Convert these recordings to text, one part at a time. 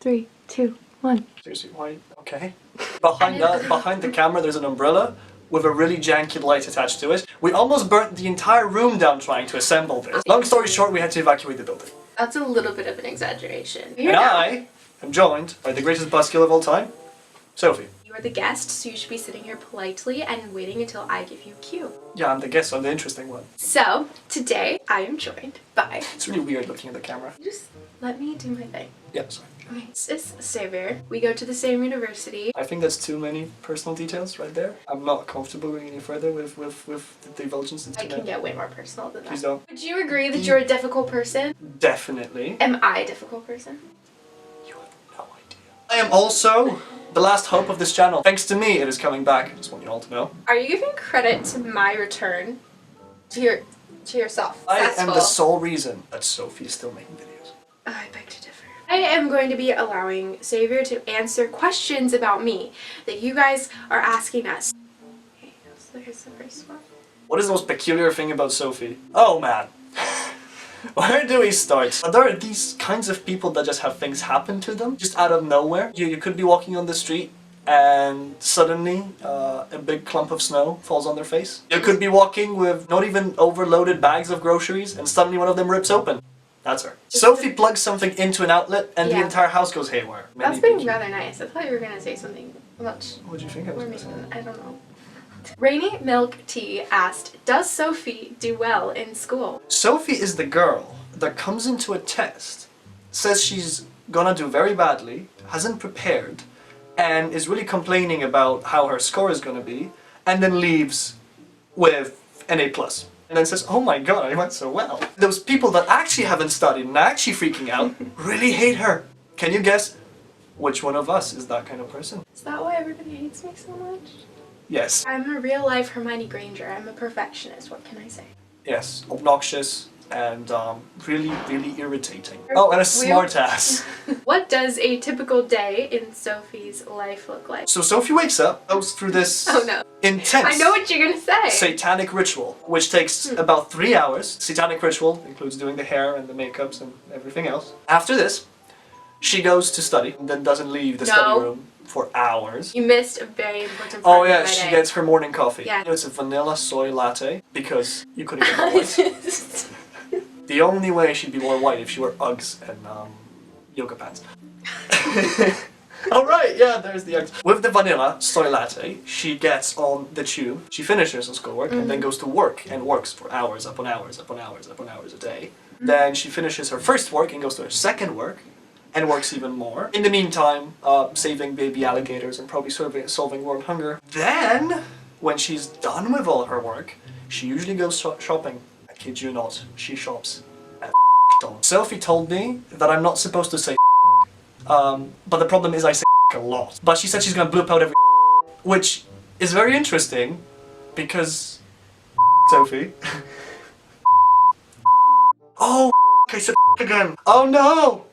3, 2, 1. Seriously, why? Okay. Behind the camera there's an umbrella with a really janky light attached to it. We almost burnt the entire room down trying to assemble this. Long story short, we had to evacuate the building. That's a little bit of an exaggeration. And I am joined by the greatest buzzkill of all time, Sophie. You are the guest, so you should be sitting here politely and waiting until I give you a cue. Yeah, I'm the guest, so I'm the interesting one. So, today I am joined by... It's really weird looking at the camera. Just let me do my thing. Yeah, sorry. Okay, this is Xavier. We go to the same university. I think that's too many personal details right there. I'm not comfortable going any further with the divulgence into I can get way more personal than that. Please don't. Would you agree that you're a difficult person? Definitely. Am I a difficult person? You have no idea. I am also the last hope of this channel. Thanks to me, it is coming back. I just want you all to know. Are you giving credit to my return to yourself? I am the sole reason that Sophie is still making videos. I beg to differ. I am going to be allowing Xavier to answer questions about me that you guys are asking us. Okay, so here's the first one. What is the most peculiar thing about Sophie? Oh man. Where do we start? There are these kinds of people that just have things happen to them, just out of nowhere. You could be walking on the street and suddenly a big clump of snow falls on their face. You could be walking with not even overloaded bags of groceries and suddenly one of them rips open. That's her. Sophie plugs something into an outlet and the entire house goes haywire. That's been rather nice. I thought you were going to say something much What did you think I was going to say? I don't know. Rainy Milk Tea asked, does Sophie do well in school? Sophie is the girl that comes into a test, says she's gonna do very badly, hasn't prepared, and is really complaining about how her score is gonna be, and then leaves with an A+. And then says, oh my god, I went so well. Those people that actually haven't studied and are actually freaking out really hate her. Can you guess which one of us is that kind of person? Is that why everybody hates me so much? Yes. I'm a real life Hermione Granger. I'm a perfectionist. What can I say? Yes. Obnoxious and really, really irritating. Oh, and a smart ass. What does a typical day in Sophie's life look like? So Sophie wakes up, goes through this intense I know what you're gonna say. satanic ritual, which takes about 3 hours. Satanic ritual includes doing the hair and the makeups and everything else. After this, she goes to study and then doesn't leave the study room for hours. You missed a very important part of my day. She gets her morning coffee. Yeah. It's a vanilla soy latte because you couldn't get more white. The only way she'd be more white if she wore Uggs and yoga pants. Alright, yeah, there's the Uggs. With the vanilla soy latte, she gets on the tube, she finishes her schoolwork and then goes to work and works for hours upon hours upon hours upon hours a day. Then she finishes her first work and goes to her second work and works even more. In the meantime, saving baby alligators and probably solving world hunger. Then, when she's done with all her work, she usually goes shopping. I kid you not, she shops at ton. Sophie told me that I'm not supposed to say but the problem is I say a lot. But she said she's gonna bloop out every which is very interesting because Sophie. Oh, I said again. Oh no!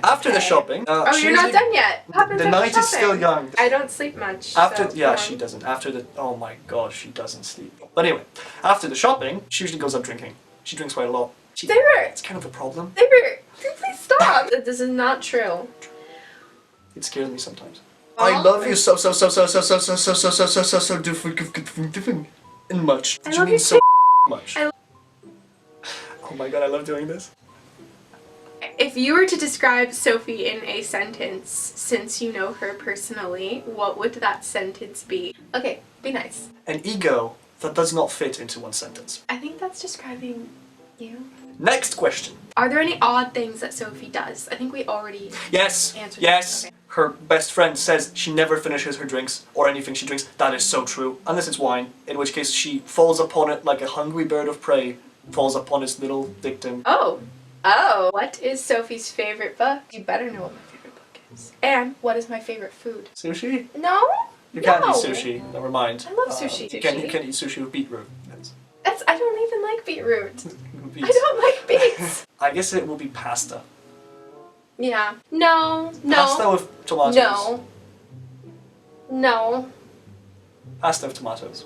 After the shopping, you're not done yet. The night is still young. I don't sleep much. After, so, she doesn't. After the, oh my gosh, she doesn't sleep. But anyway, after the shopping, she usually goes out drinking. She drinks quite a lot. Xavier! It's kind of a problem. Xavier! Please stop! This is not true. It scares me sometimes. I love you so different and much. I love you so much. Oh my god, I love doing this. If you were to describe Sophie in a sentence, since you know her personally, what would that sentence be? Okay, be nice. An ego that does not fit into one sentence. I think that's describing you. Next question. Are there any odd things that Sophie does? I think we already answered Yes. Okay. Her best friend says she never finishes her drinks or anything she drinks. That is so true. Unless it's wine, in which case she falls upon it like a hungry bird of prey falls upon its little victim. Oh, what is Sophie's favorite book? You better know what my favorite book is. And what is my favorite food? Sushi? No. You can't eat sushi. Never mind. I love sushi. You can eat sushi with beetroot. I don't even like beetroot. Beets. I don't like beets. I guess it will be pasta. Yeah. No. Pasta with tomatoes. No. Pasta with tomatoes.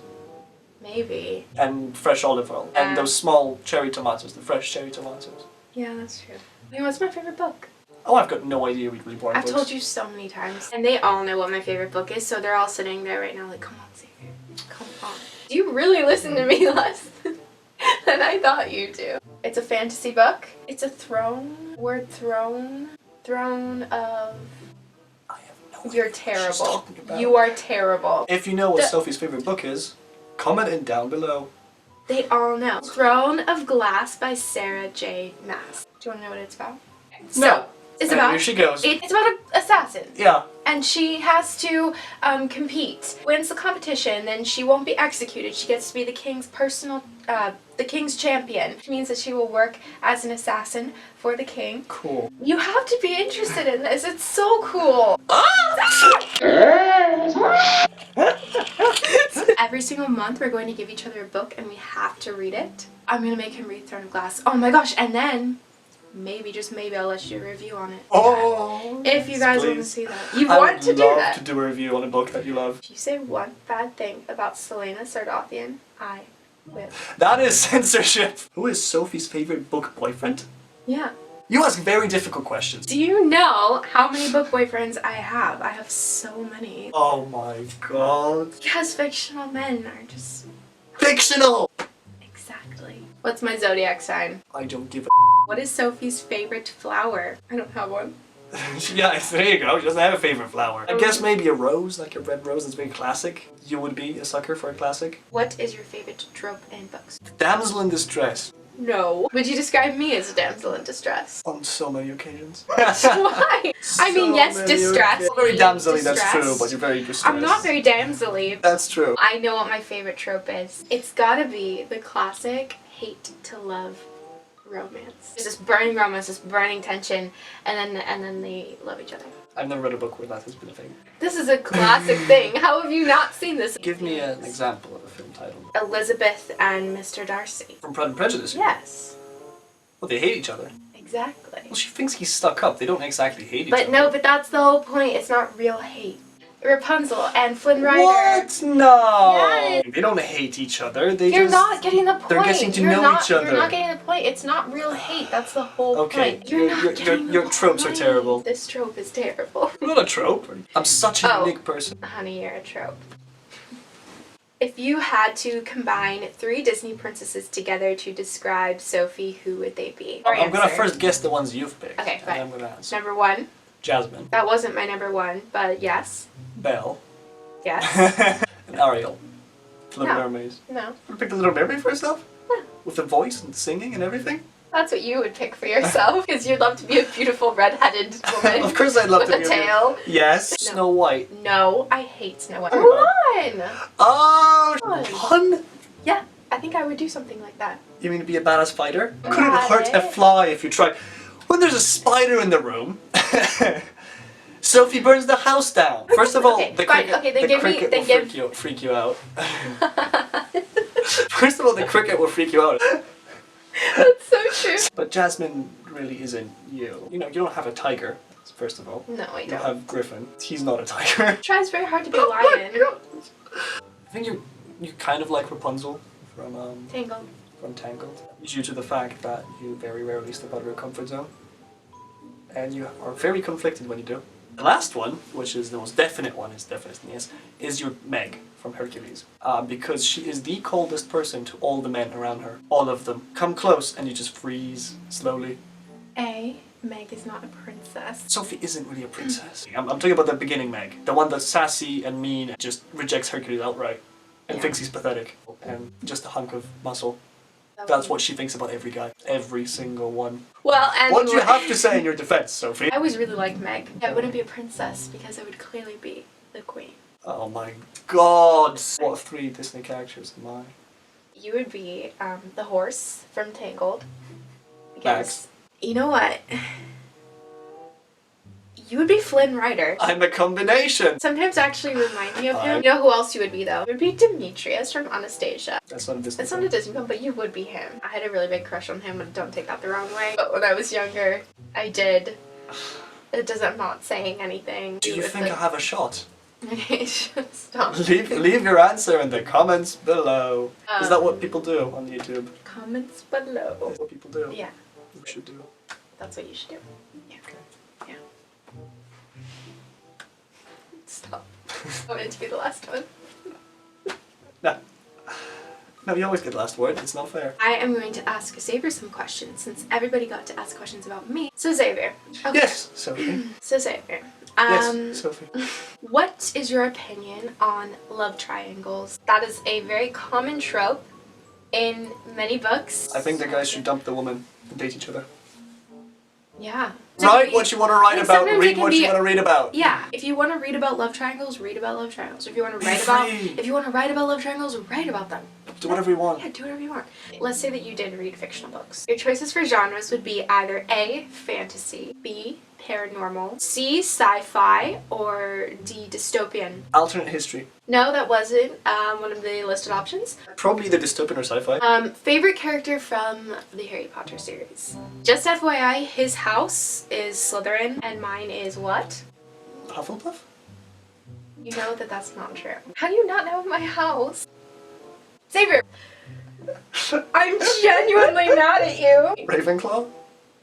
Maybe. And fresh olive oil. And those small cherry tomatoes, the fresh cherry tomatoes. Yeah, that's true. I mean, what's my favorite book? Oh, I've got no idea you read really boring I've books. told you so many times. And they all know what my favorite book is, so they're all sitting there right now like, come on, Xavier. Come on. Do you really listen to me less than I thought you do? It's a fantasy book. It's a throne. Word throne. Throne of... I have no idea You're what she's terrible. talking about. You are terrible. If you know what Sophie's favorite book is, comment it down below. They all know. Throne of Glass by Sarah J. Maas. Do you want to know what it's about? No. It's about... Here she goes. It's about an assassin. Yeah. And she has to compete. Wins the competition, then she won't be executed. She gets to be the king's the king's champion. Which means that she will work as an assassin for the king. Cool. You have to be interested in this. It's so cool. Every single month we're going to give each other a book and we have to read it. I'm going to make him read Throne of Glass. Oh my gosh, and then maybe, just maybe, I'll let you do a review on it. Oh! If you guys want to please. see that. You want to do I would that. love to do a review on a book that you love. If you say one bad thing about Selena Sardothian, I will. That is censorship. Who is Sophie's favorite book boyfriend? Yeah. You ask very difficult questions. Do you know how many book boyfriends I have? I have so many. Oh my god. Because fictional men are just... Fictional! Exactly. What's my zodiac sign? I don't give a What is Sophie's favorite flower? I don't have one. Yeah, there you go. She doesn't have a favorite flower. I guess maybe a rose, like a red rose that's very classic. You would be a sucker for a classic. What is your favorite trope in books? Damsel in distress. No. Would you describe me as a damsel in distress? On so many occasions. Why? I mean, yes, distress. Very damsel-y, that's true, but you're very distressed. I'm not very damsel-y. That's true. I know what my favorite trope is. It's gotta be the classic hate to love romance. There's this burning romance, this burning tension, and then they love each other. I've never read a book where that has been a thing. This is a classic thing. How have you not seen this? Give me an example of a film title. Elizabeth and Mr. Darcy. From Pride and Prejudice? Yes. Well, they hate each other. Exactly. Well, she thinks he's stuck up. They don't exactly hate each other. But no, but that's the whole point. It's not real hate. Rapunzel and Flynn Rider. What? No! Yes. They don't hate each other. They You're just... not getting the point. They're getting to know each other. You're not getting the point. It's not real hate. That's the whole Okay, point. You're not getting the your tropes point. are terrible. This trope is terrible. I'm not a trope. I'm such a Oh. unique person. Honey, you're a trope. If you had to combine 3 Disney princesses together to describe Sophie, who would they be? Or I'm gonna answer. first guess the ones you've picked. Okay, and fine. I'm gonna answer. Number 1. Jasmine. That wasn't my number 1, but yes. Belle. Yes. And Ariel. For Little No. Mermaids. No. You picked the Little Mermaid for yourself? Yeah. With the voice and singing and everything? That's what you would pick for yourself, because you'd love to be a beautiful red-headed woman. Of course I'd love with to be a tail. Yes. No. Snow White. No, I hate Snow White. Okay. Mulan! Oh! Fun. Fun? Yeah, I think I would do something like that. You mean to be a badass fighter? Got Couldn't hurt a it. fly if you tried. When there's a spider in the room, Sophie burns the house down. First of all, Okay, the fine, cricket, okay, then the give me- cricket then will give- freak you out. First of all, the cricket will freak you out. That's so true. But Jasmine really isn't you. You know, you don't have a tiger, first of all. No, I You don't. have Griffin. He's not a tiger. Tries very hard to be a lion. I think you kind of like Rapunzel from Tangled. Tangled, due to the fact that you very rarely step out of your comfort zone. And you are very conflicted when you do. The last one, which is the most definite one, is your Meg from Hercules. Because she is the coldest person to all the men around her. All of them. Come close and you just freeze slowly. Meg is not a princess. Sophie isn't really a princess. I'm talking about the beginning Meg. The one that's sassy and mean and just rejects Hercules outright. And Yeah. thinks he's pathetic. And just a hunk of muscle. That's what she thinks about every guy. Every single one. Well, and What do you have to say in your defense, Sophie? I always really liked Meg. I wouldn't be a princess because I would clearly be the queen. Oh my god! What 3 Disney characters am I? You would be the horse from Tangled. Max. You know what? You would be Flynn Rider. I'm a combination! Sometimes actually remind me of him. Alright. You know who else you would be though? It would be Demetrius from Anastasia. That's not a Disney It's not a Disney film, but you would be him. I had a really big crush on him, but don't take that the wrong way. But when I was younger, I did. It does. I'm not saying anything. Do you think I have a shot? Okay, stop. Leave your answer in the comments below. Is that what people do on YouTube? Comments below. Is that what people do? Yeah, You should do. that's what you should do. Yeah. Okay. I want it to be the last one. No. No, you always get the last word. It's not fair. I am going to ask Xavier some questions since everybody got to ask questions about me. So Xavier. Okay. Yes, Sophie. So Xavier. Yes, Sophie. What is your opinion on love triangles? That is a very common trope in many books. I think the guys should dump the woman and date each other. Yeah. Write what you want to write like, about, sometimes read it can what be- you want to read about. Yeah. If you want to read about love triangles, read about love triangles. If you want to write about love triangles, write about them. Do whatever you want. Yeah, do whatever you want. Let's say that you did read fictional books. Your choices for genres would be either A, fantasy, B, paranormal, C, sci-fi, or D, dystopian. Alternate history. No, that wasn't one of the listed options. Probably the dystopian or sci-fi. Favorite character from the Harry Potter series. Just FYI, his house is Slytherin and mine is what? Hufflepuff? You know that that's not true. How do you not know my house? Xavier! I'm genuinely mad at you. Ravenclaw?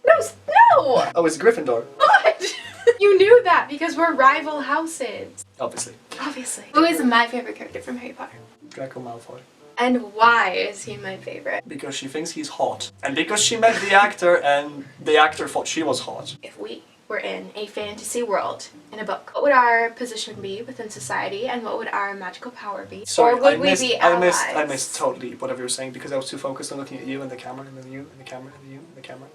No! Oh, it's Gryffindor. What? You knew that because we're rival houses. Obviously. Obviously. Who is my favorite character from Harry Potter? Draco Malfoy. And why is he my favorite? Because she thinks he's hot. And because she met the actor and the actor thought she was hot. If we were in a fantasy world in a book, what would our position be within society and what would our magical power be? Sorry, or would we be allies? I missed totally whatever you were saying because I was too focused on looking at you and the camera and then you and the camera and you and the camera.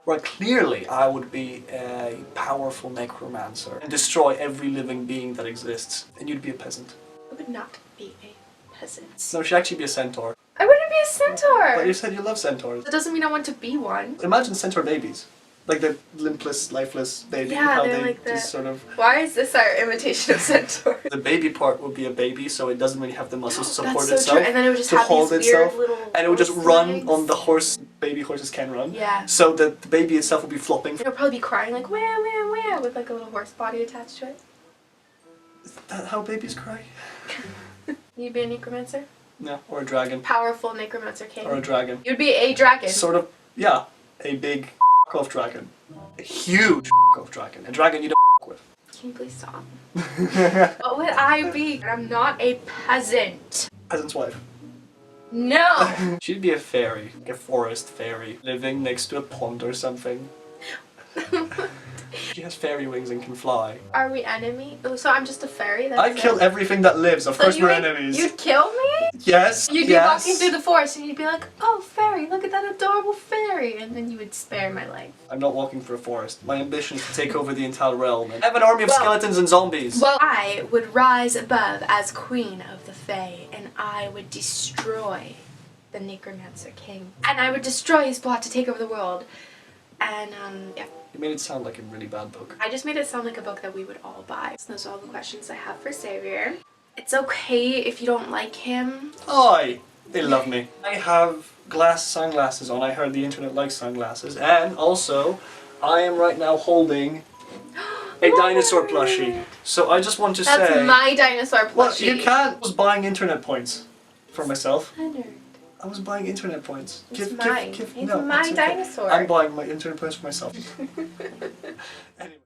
Right, clearly I would be a powerful necromancer and destroy every living being that exists. And you'd be a peasant. I would not be a peasant. No, she'd actually be a centaur. I wouldn't be a centaur! But you said you love centaurs. That doesn't mean I want to be one. Imagine centaur babies. Like the limpless, lifeless baby. Yeah, how they're they like just sort of... Why is this our imitation of centaur? The baby part would be a baby, so it doesn't really have the muscles to support That's so itself. true. And then it would just to have hold these itself, weird little and it would just horse run legs. on the horse. Baby horses can run. Yeah. So that the baby itself would be flopping. It'll probably be crying like wah wah wah with like a little horse body attached to it. Is that how babies cry? You'd be a necromancer? No, or a dragon. Powerful necromancer king. Or a dragon. You'd be a dragon. Sort of, yeah, a big off dragon. A huge off dragon. A dragon you don't with. Can you please stop? What would I be? I'm not a peasant. Peasant's wife. No! She'd be a fairy. Like a forest fairy. Living next to a pond or something. She has fairy wings and can fly. Are we enemy? Oh, so I'm just a fairy? That's I kill everything that lives. Of course we're enemies. You'd kill me? Yes. You'd be yes. walking through the forest and you'd be like, oh, fairy, look at that adorable fairy. And then you would spare my life. I'm not walking through a forest. My ambition is to take over the entire realm and have an army of skeletons and zombies. Well, I would rise above as queen of the Fae and I would destroy the Necromancer King. And I would destroy his plot to take over the world. And, yeah. You made it sound like a really bad book. I just made it sound like a book that we would all buy. So those are all the questions I have for Xavier. It's okay if you don't like him. Oi! They love me. I have glass sunglasses on. I heard the internet likes sunglasses. And also, I am right now holding a dinosaur plushie. So I just want to say... That's my dinosaur plushie. Well, you can't. I was buying internet points for myself. Leonard. I was buying internet points. It's mine. It's no, my it's okay. dinosaur. I'm buying my internet points for myself. Anyway.